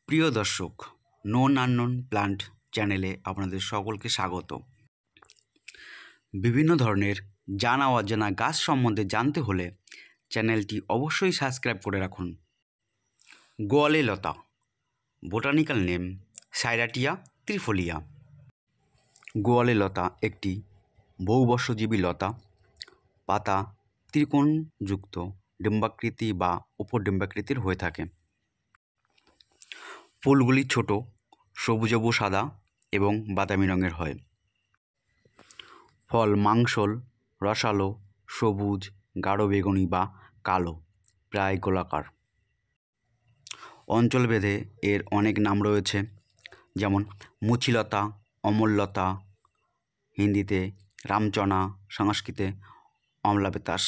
প্রিয় দর্শক, known unknown plant চ্যানেলে আপনাদের সকলকে স্বাগত। বিভিন্ন ধরনের জানা অজানা গাছ সম্বন্ধে জানতে হলে চ্যানেলটি অবশ্যই সাবস্ক্রাইব করে রাখুন। গোয়ালে লতা, বোটানিক্যাল নেম সাইরাটিয়া ত্রিফোলিয়া। গোয়ালে লতা একটি বহুবর্ষজীবী লতা। পাতা ত্রিকোণযুক্ত, ডিম্বাকৃতি বা উপডিম্বাকৃতির হয়ে থাকে। ফুলগুলি ছোট, সবুজাভ সাদা এবং বাদামি রঙের হয়। ফল মাংসল, রসালো, সবুজ, গাঢ় বেগুনি বা কালো, প্রায় গোলাকার। অঞ্চলভেদে এর অনেক নাম রয়েছে, যেমন মুচিলতা, অমরলতা, হিন্দিতে রামচনা, সংস্কৃতে অমলাবেতাস।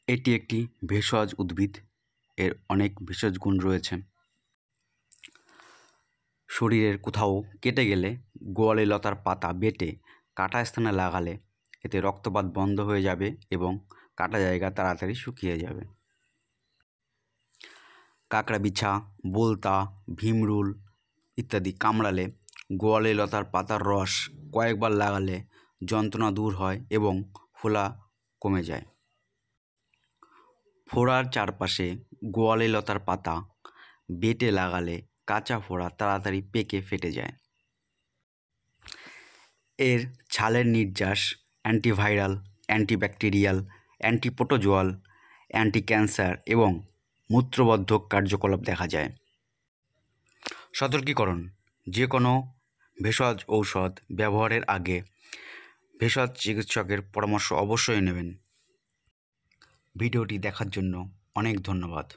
এটি একটি ভেষজ উদ্ভিদ। এর অনেক ভেষজ গুণ রয়েছে। শরীরের কোথাও কেটে গেলে গোয়ালে লতার পাতা বেটে কাটা স্থানে লাগালে এতে রক্তপাত বন্ধ হয়ে যাবে এবং কাটা জায়গা তাড়াতাড়ি শুকিয়ে যাবে। কাঁকড়া বিছা, বোলতা, ভীমরুল ইত্যাদি কামড়ালে গোয়ালে লতার পাতার রস কয়েকবার লাগালে যন্ত্রণা দূর হয় এবং ফোলা কমে যায়। ফোড়ার চারপাশে গোয়ালে লতার পাতা বেটে লাগালে কাঁচা ফোড়া তাড়াতাড়ি পেকে ফেটে যায়। এর ছালের নির্যাস অ্যান্টিভাইরাল, অ্যান্টিব্যাকটেরিয়াল, অ্যান্টিপ্রোটোজোয়াল, অ্যান্টি ক্যান্সার এবং মূত্রবর্ধক কার্যকলাপ দেখা যায়। সতর্কীকরণ: যে কোনো ভেষজ ঔষধ ব্যবহারের আগে ভেষজ চিকিৎসকের পরামর্শ অবশ্যই নেবেন। ভিডিওটি দেখার জন্য অনেক ধন্যবাদ।